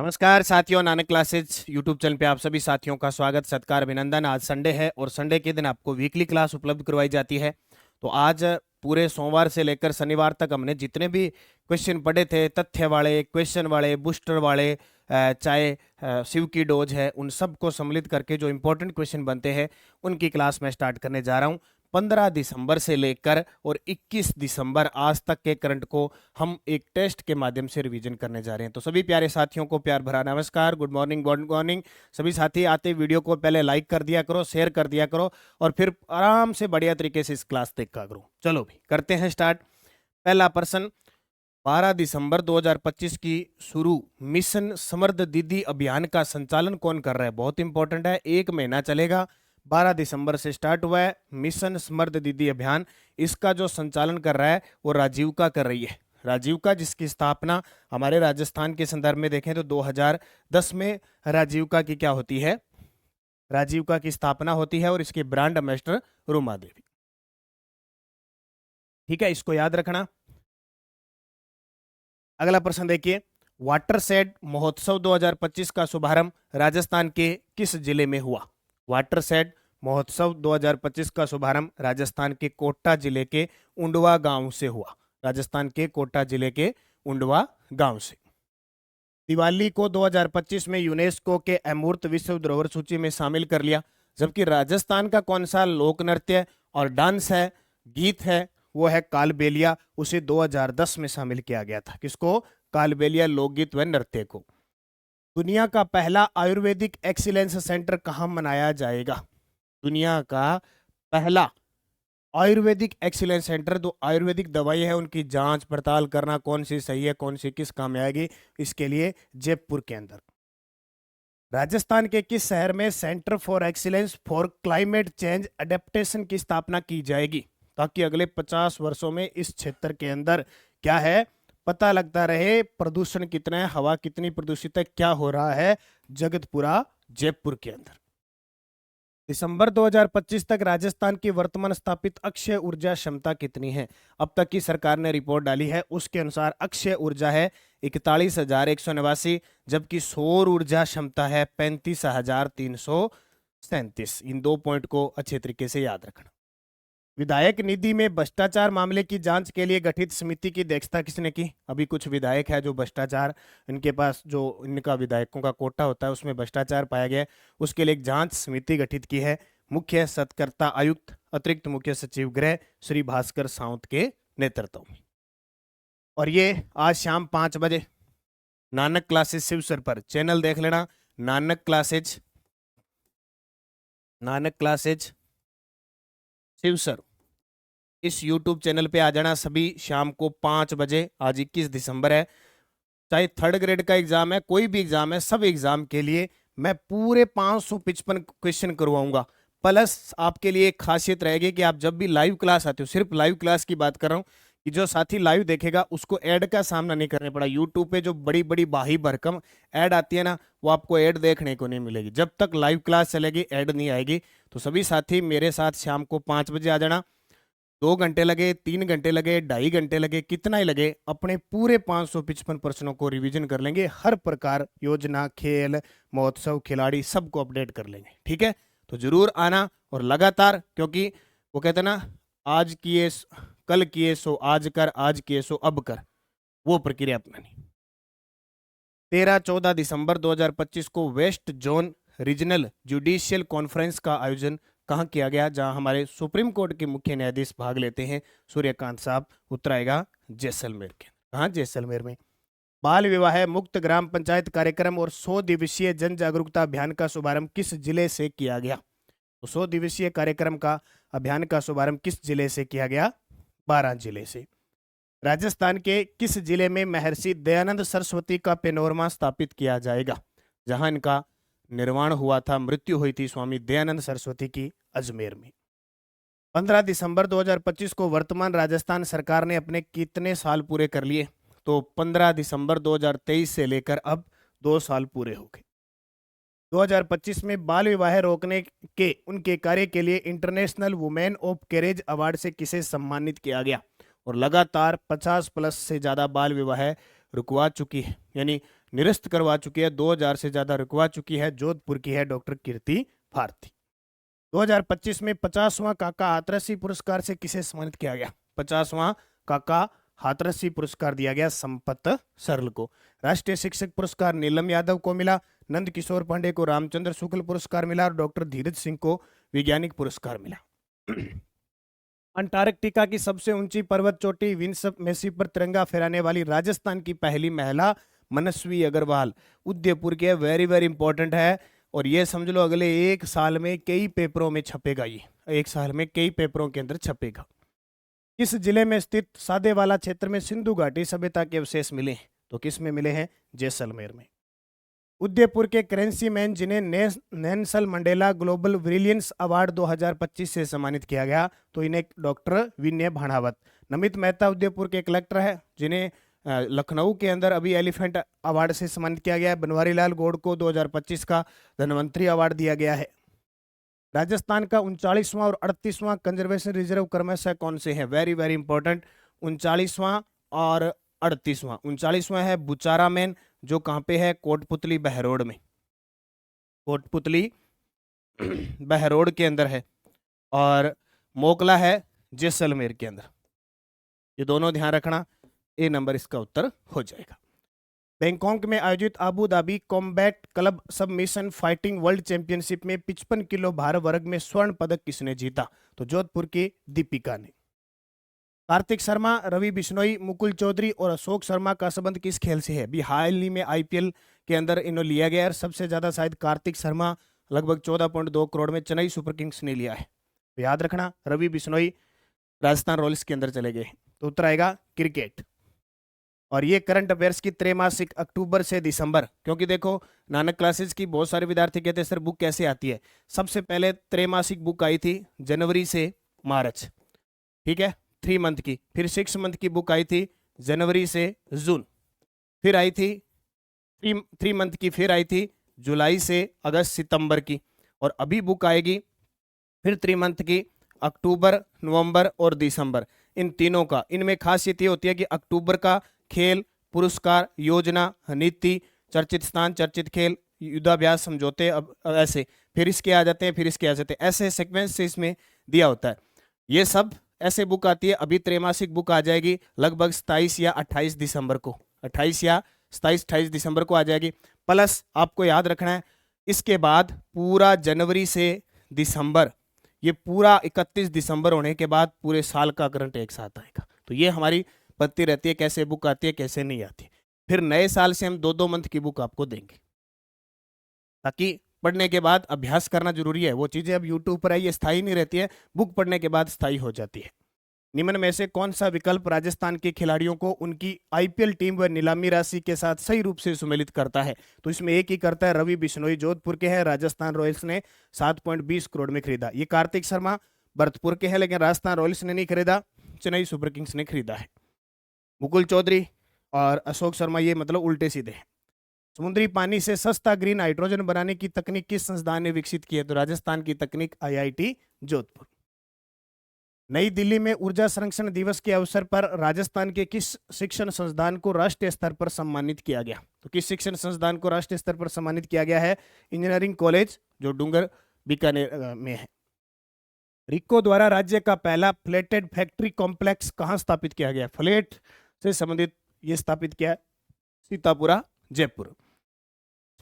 नमस्कार साथियों, Nanak classes YouTube channel पे आप सभी साथियों का स्वागत, सत्कार, अभिनंदन। आज संडे है और संडे के दिन आपको वीकली क्लास उपलब्ध करवाई जाती है। तो आज पूरे सोमवार से लेकर शनिवार तक हमने जितने भी क्वेश्चन पढ़े थे, तथ्य वाले, क्वेश्चन वाले, बूस्टर वाले, चाहे शिव की डोज है, उन सब को सम्मिलित करके जो इंपॉर्टेंट क्वेश्चन बनते हैं उनकी क्लास में स्टार्ट करने जा रहा हूँ। 15 दिसंबर से लेकर और 21 दिसंबर आज तक के करंट को हम एक टेस्ट के माध्यम से रिवीजन करने जा रहे हैं। तो सभी प्यारे साथियों को प्यार भरा नमस्कार, गुड मॉर्निंग, गुड मॉर्निंग। सभी साथी आते वीडियो को पहले लाइक कर दिया करो, शेयर कर दिया करो और फिर आराम से बढ़िया तरीके से इस क्लास देखा करो। चलो भी करते हैं स्टार्ट। पहला प्रश्न, 12 दिसंबर 2025 की शुरू मिशन समृद्ध दीदी अभियान का संचालन कौन कर रहा है? बहुत इंपॉर्टेंट है, 1 महीना चलेगा। 12 दिसंबर से स्टार्ट हुआ है मिशन समृद्ध दीदी अभियान। इसका जो संचालन कर रहा है वो राजीविका कर रही है। राजीविका, जिसकी स्थापना हमारे राजस्थान के संदर्भ में देखें तो 2010 में राजीविका की क्या होती है? राजीविका की स्थापना होती है और इसके ब्रांड एम्बेसडर रूमा देवी। ठीक है, इसको याद रखना। अगला प्रश्न देखिए, वाटरशेड महोत्सव 2025 का शुभारंभ राजस्थान के किस जिले में हुआ? वाटरशेड महोत्सव 2025 का शुभारंभ राजस्थान के कोटा जिले के उंडवा गांव से हुआ। राजस्थान के कोटा जिले के उंडवा गांव से। दिवाली को 2025 में यूनेस्को के अमूर्त विश्व धरोहर सूची में शामिल कर लिया। जबकि राजस्थान का कौन सा लोक नृत्य और डांस है, गीत है, वो है कालबेलिया। उसे 2010 में शामिल किया गया था। किसको? कालबेलिया लोकगीत व नृत्य को। दुनिया का पहला आयुर्वेदिक एक्सीलेंस सेंटर कहाँ बनाया जाएगा? दुनिया का पहला आयुर्वेदिक एक्सीलेंस सेंटर, जो आयुर्वेदिक दवाई है उनकी जांच पड़ताल करना, कौन सी सही है, कौन सी किस काम में आएगी, इसके लिए जयपुर के अंदर। राजस्थान के किस शहर में centre for excellence for climate change adaptation की स्थापना की जाएगी, ताकि अगले 50 वर्षों में इस क्षेत्र के अंदर क्या है पता लगता रहे, प्रदूषण कितना है, हवा कितनी प्रदूषित है, क्या हो रहा है जगतपुरा जयपुर के अंदर। दिसंबर 2025 तक राजस्थान की वर्तमान स्थापित अक्षय ऊर्जा क्षमता कितनी है? अब तक की सरकार ने रिपोर्ट डाली है, उसके अनुसार अक्षय ऊर्जा है 41,189, जबकि सौर ऊर्जा क्षमता है 35,337। इन दो पॉइंट को अच्छे तरीके से याद रखना। विधायक निधि में भ्रष्टाचार मामले की जांच के लिए गठित समिति की अध्यक्षता किसने की? अभी कुछ विधायक है जो भ्रष्टाचार, इनके पास जो इनका विधायकों का कोटा होता है उसमें भ्रष्टाचार पाया गया, उसके लिए एक जांच समिति गठित की है मुख्य सतर्कता आयुक्त अतिरिक्त मुख्य सचिव गृह श्री भास्कर साउंत के नेतृत्व में। और ये आज शाम 5 बजे नानक क्लासेज शिवसर पर चैनल देख लेना, नानक क्लासेज शिवसर, इस YouTube चैनल पे आ जाना सभी शाम को 5 बजे। आज 21 दिसंबर है। चाहे थर्ड ग्रेड का एग्जाम है, कोई भी एग्जाम है, सब एग्जाम के लिए मैं पूरे 555 क्वेश्चन करवाऊंगा। प्लस आपके लिए एक खासियत रहेगी कि आप जब भी लाइव क्लास आते हो, सिर्फ लाइव क्लास की बात कर रहा हूँ, कि जो साथी लाइव देखेगा उसको ऐड का सामना नहीं करना पड़ा। यूट्यूब पे जो बड़ी बड़ी बाही भरकम ऐड आती है ना, वो आपको ऐड देखने को नहीं मिलेगी। जब तक लाइव क्लास चलेगी ऐड नहीं आएगी। तो सभी साथी मेरे साथ शाम को 5 बजे आ जाना। 2 घंटे लगे, 3 घंटे लगे, 2.5 घंटे लगे, कितना ही लगे, अपने पूरे 555 प्रश्नों को रिवीजन कर लेंगे। हर प्रकार योजना, खेल, महोत्सव, खिलाड़ी सबको अपडेट कर लेंगे। ठीक है, तो जरूर आना और लगातार, क्योंकि वो कहते हैं ना, आज किए कल किए सो आज कर, आज किए सो अब कर, वो प्रक्रिया अपनानी। 13-14 दिसंबर 2025 को west zone regional judicial conference का आयोजन कहाँ किया गया, जहां हमारे सुप्रीम कोर्ट के मुख्य न्यायाधीश भाग लेते हैं, सूर्यकांत साहब। उत्तर आएगा जैसलमेर के। कहाँ? जैसलमेर में। बाल विवाह मुक्त ग्राम पंचायत कार्यक्रम और 100 दिवसीय जन जागरूकता अभियान का शुभारंभ किस जिले से किया गया? तो 100 दिवसीय कार्यक्रम का अभियान का शुभारंभ किस जिले से किया गया? 12 जिले से। राजस्थान के किस जिले में महर्षि दयानंद सरस्वती का पेनोरमा स्थापित किया जाएगा, जहां इनका निर्माण हुआ था, मृत्यु हुई थी स्वामी दयानंद सरस्वती की? अजमेर में। 15 दिसंबर 2025 को वर्तमान राजस्थान सरकार ने अपने कितने साल पूरे कर लिए? तो 15 दिसंबर 2023 से लेकर अब 2 साल पूरे हो गए। 2025 में बाल विवाह रोकने के उनके कार्य के लिए international women of courage award से किसे सम्मानित किया गया? और लगातार 50 प्लस से ज्यादा बाल विवाह रुकवा चुकी है, यानी निरस्त करवा चुकी है, 2000 से ज्यादा रुकवा चुकी है। जोधपुर की है डॉक्टर कीर्ति भारती। 2025 में 50वां काका हाथरसी पुरस्कार से किसे सम्मानित किया गया? 50वां काका हाथरसी पुरस्कार दिया गया संपत सरल को। राष्ट्रीय शिक्षक पुरस्कार नीलम यादव को मिला, नंद किशोर पांडे को रामचंद्र शुक्ल पुरस्कार मिला और डॉक्टर धीरज सिंह को वैज्ञानिक पुरस्कार मिला। अंटार्कटिका की सबसे ऊंची पर्वत चोटी विंसप मेसी पर तिरंगा फहराने वाली राजस्थान की पहली महिला मनस्वी अग्रवाल उदयपुर के। वेरी वेरी इंपॉर्टेंट है और ये समझ लो अगले एक साल में कई पेपरों में छपेगा, ये एक साल में कई पेपरों के अंदर छपेगा। किस जिले में स्थित सादेवाला क्षेत्र में सिंधु घाटी सभ्यता के अवशेष मिले हैं? तो किस में मिले हैं? जैसलमेर में। उदयपुर के करेंसी मैन जिन्हें Nelson Mandela global brilliance award 2025 से सम्मानित किया गया, तो इन्हें डॉक्टर विनय भाणावत। नमित मेहता उदयपुर के कलेक्टर है जिन्हें लखनऊ के अंदर अभी एलिफेंट अवार्ड से सम्मानित किया गया है। बनवारी लाल गौड़ को 2025 का धन्वंतरी अवार्ड दिया गया है। राजस्थान का 39वां और 38वां कंजर्वेशन रिजर्व क्रमशः कौन से हैं? Very very important. 39वां और 38वां। 39वां है बुचारा मैन, जो कहाँ पे है? कोटपुतली बहरोड में, कोटपुतली बहरोड के अंदर है। और मोकला है जैसलमेर के अंदर। ये दोनों ध्यान रखना, ए नंबर इसका उत्तर हो जाएगा। बैंकॉक में आयोजित Abu Dhabi combat club submission fighting world championship में 55 किलो भार वर्ग में स्वर्ण पदक किसने जीता? तो जोधपुर की दीपिका ने। कार्तिक शर्मा, रवि बिश्नोई, मुकुल चौधरी और अशोक शर्मा का संबंध किस खेल से है? भी हाल ही में आईपीएल के अंदर इन्होंने लिया गया है। सबसे ज्यादा शायद कार्तिक शर्मा लगभग 14.2 करोड़ में चेन्नई सुपर किंग्स ने लिया है। तो याद रखना, रवि बिश्नोई राजस्थान रॉयल्स के अंदर चले गए। तो उत्तर आएगा क्रिकेट। और ये करंट अफेयर्स की त्रैमासिक अक्टूबर से दिसंबर, क्योंकि देखो नानक क्लासेस की बहुत सारे विद्यार्थी कहते हैं सर बुक कैसे आती है। सबसे पहले त्रैमासिक बुक आई थी जनवरी से मार्च, ठीक है, 3 मंथ की। फिर 6 मंथ की बुक आई थी जनवरी से जून। फिर आई थी 3 मंथ की, फिर आई थी जुलाई से अगस्त सितंबर की। और अभी बुक आएगी फिर 3 मंथ की अक्टूबर, नवंबर और दिसंबर, इन तीनों का। इनमें खासियत ये होती है कि अक्टूबर का खेल, पुरस्कार, योजना, नीति, चर्चित स्थान, चर्चित खेल, युद्धाभ्यास, समझौते, अब ऐसे फिर इसके आ जाते हैं, फिर इसके आ जाते हैं, ऐसे सीक्वेंस से इसमें दिया होता है। ये सब ऐसे बुक आती है। अभी त्रैमासिक बुक आ जाएगी लगभग 27 या 28 दिसंबर को, 28 या 27-28 दिसंबर को आ जाएगी। प्लस आपको याद रखना है इसके बाद पूरा जनवरी से दिसंबर, ये पूरा 31 दिसंबर होने के बाद पूरे साल का करंट एक साथ आएगा। तो ये हमारी पत्ती रहती है कैसे बुक आती है कैसे नहीं आती। फिर नए साल से हम 2-2 मंथ की बुक आपको देंगे, ताकि पढ़ने के बाद अभ्यास करना जरूरी है। वो चीजें अब यूट्यूब पर आई, ये स्थायी नहीं रहती है, बुक पढ़ने के बाद स्थायी हो जाती है। निम्न में से कौन सा विकल्प राजस्थान के खिलाड़ियों को उनकी आईपीएल टीम व नीलामी राशि के साथ सही रूप से सुमेलित करता है? तो इसमें एक ही करता है, रवि बिश्नोई जोधपुर के हैं, राजस्थान रॉयल्स ने 7.20 करोड़ में खरीदा। ये कार्तिक शर्मा भरतपुर के हैं, लेकिन राजस्थान रॉयल्स ने नहीं खरीदा, चेन्नई सुपर किंग्स ने खरीदा है। मुकुल चौधरी और अशोक शर्मा ये मतलब उल्टे सीधे हैं। समुद्री पानी से सस्ता ग्रीन हाइड्रोजन बनाने की तकनीक किस संस्थान ने विकसित की है? तो राजस्थान की तकनीक आईआईटी जोधपुर। नई दिल्ली में ऊर्जा संरक्षण दिवस के अवसर पर राजस्थान के किस शिक्षण संस्थान को राष्ट्रीय स्तर पर सम्मानित किया गया? तो किस शिक्षण संस्थान को राष्ट्रीय स्तर पर सम्मानित किया गया है? इंजीनियरिंग कॉलेज जो डूंगर बीकानेर में है। रिको द्वारा राज्य का पहला फ्लेटेड फैक्ट्री कॉम्प्लेक्स कहां स्थापित किया गया? फ्लेट से संबंधित ये स्थापित किया सीतापुरा जयपुर।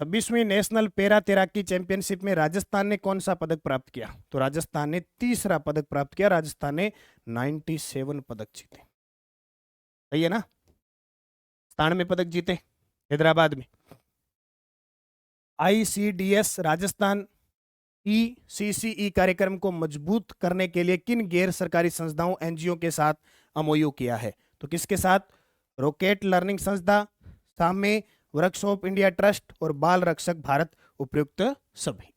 26वीं नेशनल पैरा तैराकी चैंपियनशिप में राजस्थान ने कौन सा पदक प्राप्त किया? तो राजस्थान ने तीसरा पदक प्राप्त किया। राजस्थान ने 97 पदक जीते, सही है ना? 97 पदक जीते हैदराबाद में। आईसीडीएस राजस्थान ईसीसीई कार्यक्रम को मजबूत करने के लिए किन गैर सरकारी संस्थाओं एनजीओ के साथ एमओयू किया है? तो किसके साथ? रॉकेट लर्निंग संस्था, सामे, वर्कशॉप इंडिया ट्रस्ट और बाल रक्षक भारत उपयुक्त सभी।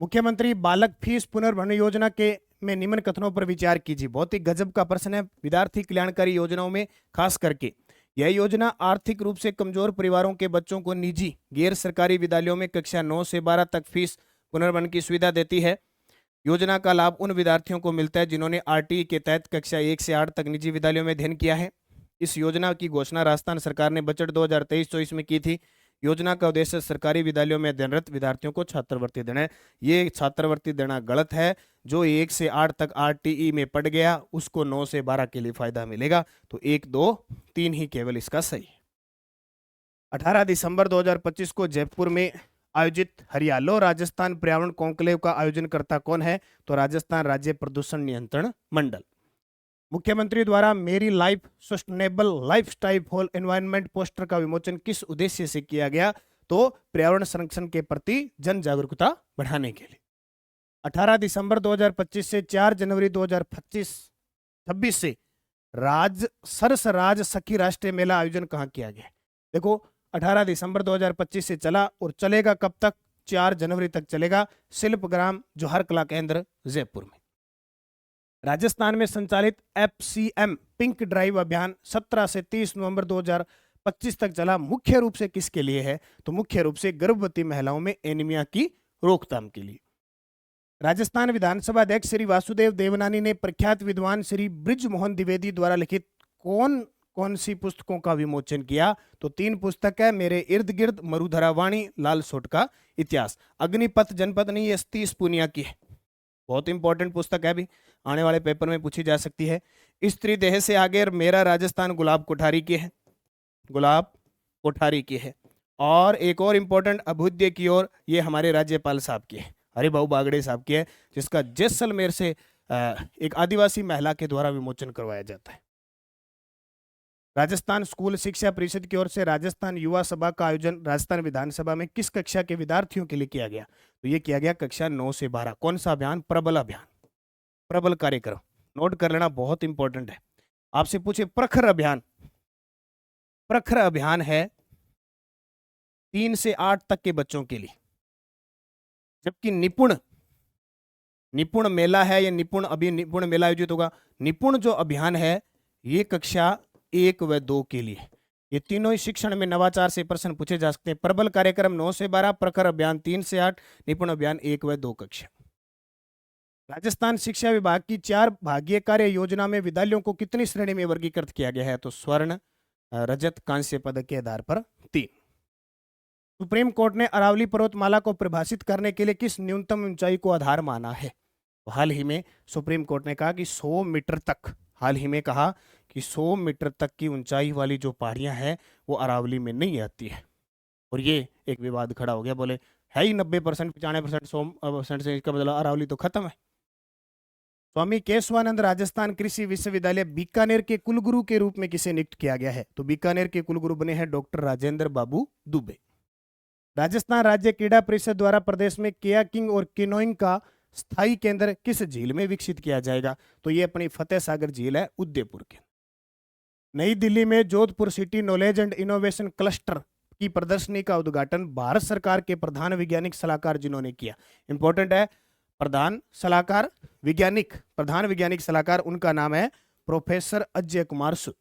मुख्यमंत्री बालक फीस पुनर्भरण योजना के में निम्न कथनों पर विचार कीजिए। बहुत ही गजब का प्रश्न है। विद्यार्थी कल्याणकारी योजनाओं में खास करके यह योजना आर्थिक रूप से कमजोर परिवारों के बच्चों को निजी गैर सरकारी विद्यालयों में कक्षा 9 से 12 तक फीस पुनर्भरण की सुविधा देती है। योजना का लाभ उन विद्यार्थियों को मिलता है जिन्होंने आरटीई के तहत कक्षा 1 से 8 तक निजी विद्यालयों में अध्ययन किया है। इस योजना की घोषणा राजस्थान सरकार ने बजट 2023-24 में की थी। योजना का उद्देश्य सरकारी विद्यालयों में अध्ययनरत विद्यार्थियों को छात्रवृत्ति देना है। ये छात्रवृत्ति देना गलत है। जो 1 से 8 तक आरटीई में पढ़ गया उसको 9 से 12 के लिए फायदा मिलेगा। तो 1, 2, 3 ही केवल इसका सही है। 18 दिसंबर 2025 को जयपुर में आयोजित हरियालो राजस्थान पर्यावरण कॉन्क्लेव का आयोजनकर्ता कौन है? तो राजस्थान राज्य प्रदूषण नियंत्रण मंडल। मुख्यमंत्री द्वारा मेरी life sustainable lifestyle for environment poster का विमोचन किस उद्देश्य से किया गया? तो पर्यावरण संरक्षण के प्रति जन जागरूकता बढ़ाने के लिए। 18 दिसंबर 2025 से 4 जनवरी 2026 से सरस राज सखी राष्ट्रीय मेला आयोजन कहाँ किया गया? देखो 18 दिसंबर 2025 से चला और चलेगा कब तक? 4 जनवरी तक चलेगा। शिल्पग्राम जौहर कला केंद्र जयपुर में। राजस्थान में संचालित FCM पिंक ड्राइव अभियान 17 से 30 नवंबर 2025 तक चला। मुख्य रूप से किसके लिए है? तो मुख्य रूप से गर्भवती महिलाओं में एनीमिया की रोकथाम के लिए। राजस्थान विधानसभा अध्यक्ष श्री वासुदेव देवनानी ने प्रख्यात विद्वान श्री बृज मोहन द्विवेदी द्वारा लिखित कौन कौन सी पुस्तकों का विमोचन किया? तो 3 पुस्तक है। मेरे इर्द गिर्द, मरुधरा वाणी, लाल सोट का इतिहास। अग्निपथ जनपद नहीं, ये 30 पूनिया की है। बहुत इंपॉर्टेंट पुस्तक है, भी आने वाले पेपर में पूछी जा सकती है। स्त्री देह से आगे मेरा राजस्थान गुलाब कोठारी की है, गुलाब कोठारी की है। और एक और इंपॉर्टेंट अभ्युदय की ओर, ये हमारे राज्यपाल साहब की है, हरिभाऊ बागड़े साहब की है, जिसका जैसलमेर से एक आदिवासी महिला के द्वारा विमोचन करवाया जाता है। राजस्थान स्कूल शिक्षा परिषद की ओर से राजस्थान युवा सभा का आयोजन राजस्थान विधानसभा में किस कक्षा के विद्यार्थियों के लिए किया गया? तो ये किया गया कक्षा 9 से 12। कौन सा अभियान? प्रबल अभियान, प्रबल कार्यक्रम। नोट कर लेना, बहुत इंपॉर्टेंट है। आपसे पूछे प्रखर अभियान, प्रखर अभियान है 3 से 8 तक के बच्चों के लिए। जबकि निपुण, निपुण मेला है, ये निपुण अभी निपुण मेला आयोजित होगा। निपुण जो अभियान है ये कक्षा 1 व 2 के लिए। ये तीनों ही शिक्षण में नवाचार से प्रश्न पूछे जा सकते हैं। प्रबल कार्यक्रम 9 से 12, प्रखर अभियान 3 से 8, निपुण अभियान 1 व 2 कक्षा। राजस्थान शिक्षा विभाग की 4 भागीय कार्य योजना में विद्यालयों को कितनी श्रेणी में वर्गीकृत किया गया है? तो स्वर्ण, रजत, कांस्य पदक के आधार पर 3। सुप्रीम कोर्ट ने अरावली पर्वतमाला को परिभाषित करने के लिए किस न्यूनतम ऊंचाई को आधार माना है? तो हाल ही में सुप्रीम कोर्ट ने कहा कि 100 मीटर तक, हाल ही में कहा कि 100 मीटर तक की ऊंचाई वाली जो पहाड़ियां हैं वो अरावली में नहीं आती है। और ये एक विवाद खड़ा हो गया, बोले है ही 90%, 95%, 100% से इसका बदला अरावली तो खत्म है। स्वामी केशवानंद राजस्थान कृषि विश्वविद्यालय बीकानेर के कुलगुरु के रूप में किसे नियुक्त किया गया है? तो बीकानेर के कुलगुरु बने हैं डॉक्टर राजेंद्र बाबू दुबे। राजस्थान राज्य क्रीड़ा परिषद द्वारा प्रदेश में कियाकिंग और किनोइंग का स्थायी केंद्र किस झील में विकसित किया जाएगा? तो ये अपनी फतेह सागर झील है, उदयपुर के। नई दिल्ली में Jodhpur city knowledge and innovation cluster की प्रदर्शनी का उद्घाटन भारत सरकार के प्रधान वैज्ञानिक सलाहकार जिन्होंने किया। इंपॉर्टेंट है, प्रधान सलाहकार वैज्ञानिक, प्रधान वैज्ञानिक सलाहकार, उनका नाम है प्रोफेसर अजय कुमार सूद।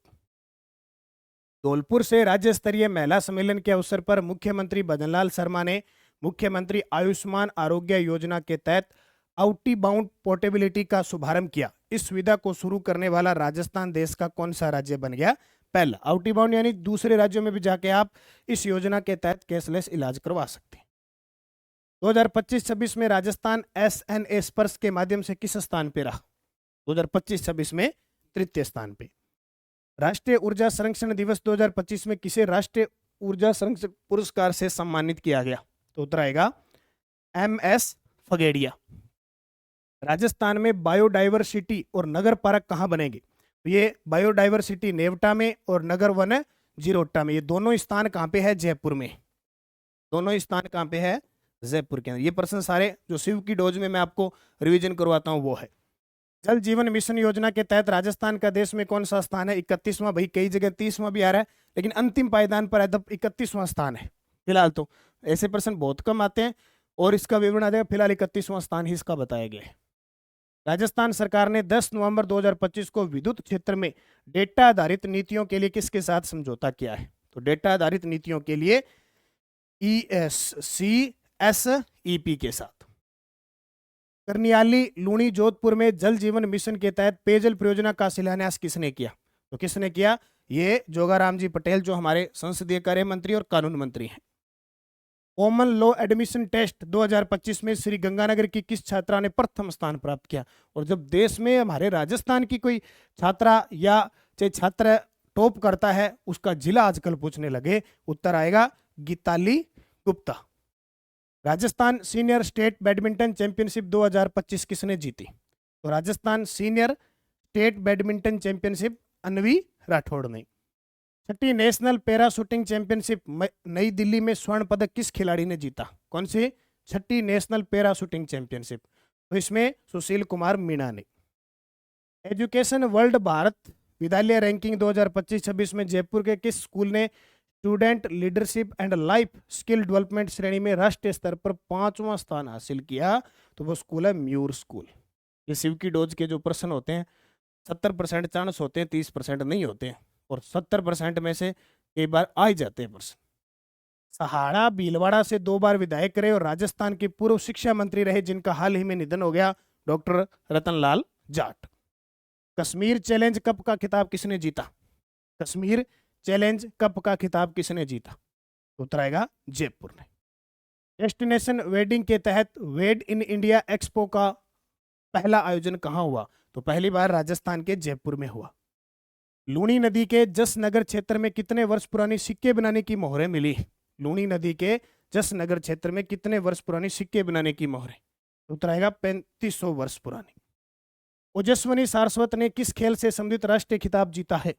धौलपुर से राज्य स्तरीय महिला सम्मेलन के अवसर पर मुख्यमंत्री भजनलाल शर्मा ने मुख्यमंत्री आयुष्मान आरोग्य योजना के तहत आउटी बाउंड पोर्टेबिलिटी का शुभारंभ किया। इस सुविधा को शुरू करने वाला राजस्थान देश का कौन सा राज्य बन गया? पहला। आउटी बाउंड यानी दूसरे राज्यों में भी जाके आप इस योजना के तहत कैशलेस इलाज करवा सकते हैं। 2025-26 में राजस्थान SNA स्पर्श के माध्यम से किस स्थान पे रहा? 2025-26 में 3य स्थान पे। राष्ट्रीय ऊर्जा संरक्षण दिवस 2025 में किसे राष्ट्रीय ऊर्जा संरक्षण पुरस्कार से सम्मानित किया गया? तो उत्तर आएगा MS फगेड़िया। राजस्थान में बायोडाइवर्सिटी और नगर पार्क कहाँ बनेंगे? तो ये बायोडाइवर्सिटी नेवटा में और नगर वन जिरोटा में। ये दोनों स्थान कहाँ पे है? जयपुर में। दोनों ही स्थान कहाँ पे है? जयपुर के अंदर। ये प्रश्न सारे जो शिव की डोज में मैं आपको रिवीजन करवाता हूँ वो है। जल जीवन मिशन योजना के तहत राजस्थान का देश में कौन सा स्थान है? 31वां। भाई कई जगह 30वां भी आ रहा है, लेकिन अंतिम पायदान पर 31वां स्थान है फिलहाल। तो ऐसे प्रश्न बहुत कम आते हैं और इसका विवरण आ जाएगा। फिलहाल 31वां स्थान ही इसका बताया गया है। राजस्थान सरकार ने 10 नवंबर 2025 को विद्युत क्षेत्र में डेटा आधारित नीतियों के लिए किसके साथ समझौता किया है? तो डेटा आधारित नीतियों के लिए ESCSEP के साथ। करनियाली लूणी जोधपुर में जल जीवन मिशन के तहत पेयजल परियोजना का शिलान्यास किसने किया? तो किसने किया? ये जोगाराम जी पटेल, जो हमारे संसदीय कार्य मंत्री और कानून मंत्री हैं। कॉमन लॉ एडमिशन टेस्ट 2025 में श्री गंगानगर की किस छात्रा ने प्रथम स्थान प्राप्त किया? और जब देश में हमारे राजस्थान की कोई छात्रा या चाहे छात्र टॉप करता है, उसका जिला आजकल पूछने लगे। उत्तर आएगा Geetali Gupta. Rajasthan senior state badminton championship 2025 किसने जीती? तो Rajasthan senior state badminton championship Anvi Rathore ने। छठी नेशनल पैरा शूटिंग चैंपियनशिप नई दिल्ली में स्वर्ण पदक किस खिलाड़ी ने जीता? कौन सी? छठी नेशनल पैरा शूटिंग चैंपियनशिप। तो इसमें सुशील कुमार मीणा ने। एजुकेशन वर्ल्ड भारत विद्यालय रैंकिंग 2025-26 में जयपुर के किस स्कूल ने student leadership and life skill development श्रेणी में राष्ट्रीय स्तर पर 5वां स्थान हासिल किया? तो वो स्कूल है म्यूर स्कूल। ये शिव की डोज के जो प्रश्न होते हैं, 70% चांस होते हैं, 30% नहीं होते हैं, और 70% में से कई बार आ ही जाते हैं प्रश्न। सहाड़ा भीलवाड़ा से 2 बार विधायक रहे और राजस्थान के पूर्व शिक्षा मंत्री रहे, जिनका हाल ही में निधन हो गया, doctor Ratanlal Jat. Kashmir challenge cup का खिताब किसने जीता? कश्मीर चैलेंज कप का खिताब किसने जीता? उत्तर आएगा जयपुर ने। डेस्टिनेशन वेडिंग के तहत वेड इन इंडिया एक्सपो का पहला आयोजन कहाँ हुआ? तो पहली बार राजस्थान के जयपुर में हुआ। लूणी नदी के जसनगर क्षेत्र में कितने वर्ष पुरानी सिक्के बनाने की मोहरें मिली? लूणी नदी के जसनगर क्षेत्र में कितने वर्ष पुरानी सिक्के बनाने की मोहरें? उत्तर आएगा 3500 वर्ष पुरानी। ओजस्विनी सारस्वत ने किस खेल से संबंधित राष्ट्रीय खिताब जीता है?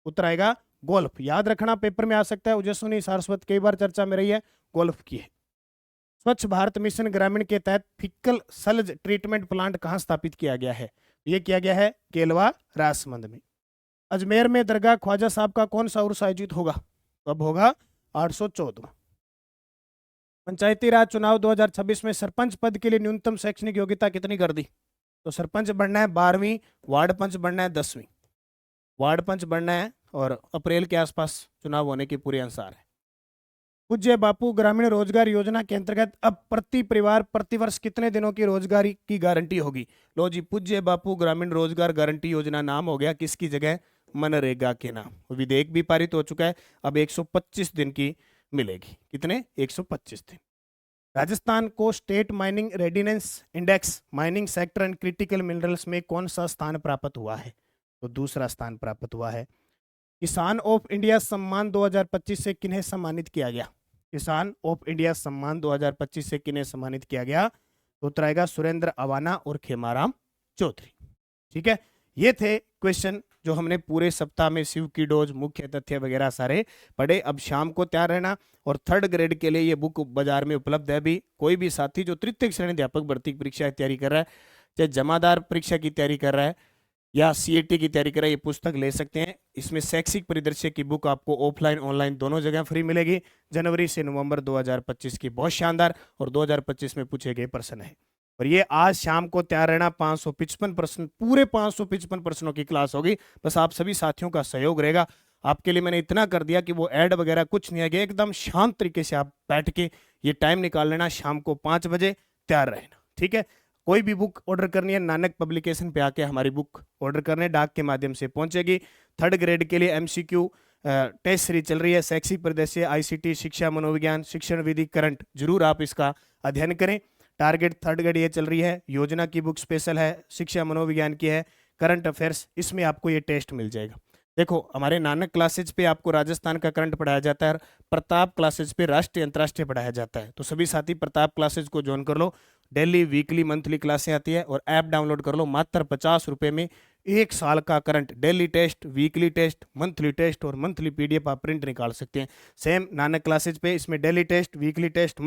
उत्तर आएगा गोल्फ। याद रखना, पेपर में आ सकता है। ओजस्विनी सारस्वत कई बार चर्चा में रही है, गोल्फ की है। स्वच्छ भारत मिशन ग्रामीण के तहत फीकल सल्ज ट्रीटमेंट प्लांट कहाँ स्थापित किया गया है? यह किया गया है केलवा राजमंद में। अजमेर में दरगाह ख्वाजा साहब का कौन सा उर्स आयोजित होगा? कब होगा? 814। पंचायती राज चुनाव 2026 में सरपंच पद के लिए न्यूनतम शैक्षणिक योग्यता कितनी कर दी? तो सरपंच बनना है 12वीं, वार्ड पंच बनना है 10वीं। वार्ड पंच बनना है और अप्रैल के आसपास चुनाव होने के पूरे अंसार है। पूज्य बापू ग्रामीण रोजगार योजना के अंतर्गत अब प्रति परिवार प्रतिवर्ष कितने दिनों की रोजगारी की गारंटी होगी? लो जी, पूज्य बापू ग्रामीण रोजगार गारंटी योजना नाम हो गया किसकी जगह? मनरेगा के नाम। विधेयक भी पारित हो चुका है, अब 125 दिन की मिलेगी। कितने? 125 दिन। राजस्थान को state mining readiness index mining sector and critical minerals में कौन सा स्थान प्राप्त हुआ है? तो दूसरा स्थान प्राप्त हुआ है। किसान ऑफ इंडिया सम्मान 2025 से किन्हें सम्मानित किया गया? किसान ऑफ इंडिया सम्मान 2025 से किन्हें सम्मानित किया गया? तो उत्तर आएगा सुरेंद्र अवाना और खेमाराम चौधरी। ठीक है, ये थे क्वेश्चन जो हमने पूरे सप्ताह में शिव की डोज, मुख्य तथ्य वगैरह सारे पढ़े। अब शाम को तैयार रहना। और 3rd ग्रेड के लिए ये बुक बाजार में उपलब्ध है। अभी कोई भी साथी जो तृतीय श्रेणी अध्यापक भर्ती की परीक्षा की तैयारी कर रहा है, चाहे जमादार परीक्षा की तैयारी कर रहा है या सीएटी की तैयारी कर रहा है, ये पुस्तक ले सकते हैं। इसमें शैक्षिक परिदृश्य की बुक आपको ऑफलाइन ऑनलाइन दोनों जगह फ्री मिलेगी। जनवरी से नवंबर 2025 की बहुत शानदार और 2025 में पूछे गए प्रश्न है। और ये आज शाम को तैयार रहना। 555 प्रश्न, पूरे 555 प्रश्नों की क्लास होगी। बस आप सभी साथियों का सहयोग रहेगा। आपके लिए मैंने इतना कर दिया कि वो ऐड वगैरह कुछ नहीं आएगा, एकदम शांत तरीके से आप बैठ के ये टाइम निकाल लेना। शाम को 5 बजे तैयार रहना। ठीक है, कोई भी बुक ऑर्डर करनी है, नानक पब्लिकेशन पे आके हमारी बुक ऑर्डर करने, डाक के माध्यम से पहुंचेगी। 3rd ग्रेड के लिए एमसीक्यू टेस्ट सीरीज चल रही है। शैक्षिक परिदृश्य, आईसीटी, शिक्षा मनोविज्ञान, शिक्षण विधि, करंट, जरूर आप इसका अध्ययन करें। टारगेट 3rd ग्रेड ये चल रही है। योजना की बुक स्पेशल है, शिक्षा मनोविज्ञान की है, करंट अफेयर्स, इसमें आपको ये टेस्ट मिल जाएगा। देखो, हमारे नानक क्लासेज पे आपको राजस्थान का करंट पढ़ाया जाता है, प्रताप क्लासेज पे राष्ट्रीय अंतर्राष्ट्रीय पढ़ाया जाता है। तो सभी साथी प्रताप क्लासेज को ज्वाइन कर लो। डेली, वीकली, मंथली क्लासें आती है और ऐप डाउनलोड कर लो। मात्र 50 रुपये में 1 साल का current, daily test, weekly test, monthly test और मंथली पीडीएफ आप प्रिंट निकाल सकते हैं। सेम नानक क्लासेज पे इसमें daily test, weekly test,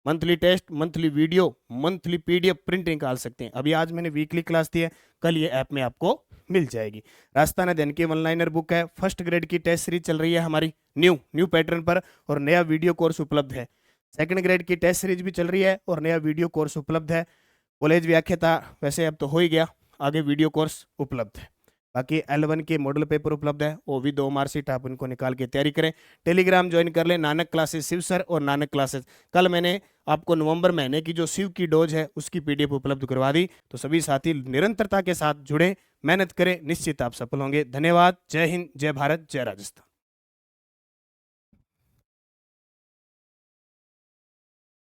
monthly test, monthly video, monthly PDF print निकाल सकते हैं। अभी आज मैंने वीकली क्लास दी है, कल ये ऐप में आपको मिल जाएगी। राजस्थान अध्ययन की ऑनलाइनर बुक है। 1st ग्रेड की टेस्ट सीरीज चल रही है हमारी न्यू पैटर्न पर और नया वीडियो कोर्स उपलब्ध है। 2nd ग्रेड की टेस्ट सीरीज भी चल रही है और नया वीडियो कोर्स उपलब्ध है। कॉलेज व्याख्याता वैसे अब तो हो ही गया, आगे वीडियो कोर्स उपलब्ध है। बाकी L1 के मॉडल पेपर उपलब्ध है, वो भी 2 मार्कशीट, आप उनको निकाल के तैयारी करें। टेलीग्राम ज्वाइन कर लें, नानक क्लासेस शिव सर और नानक क्लासेस। कल मैंने आपको नवंबर महीने की जो शिव की डोज है उसकी पीडीएफ उपलब्ध करवा दी। तो सभी साथी निरंतरता के साथ जुड़े, मेहनत करें, निश्चित आप सफल होंगे। धन्यवाद। जय हिंद, जय भारत, जय राजस्थान।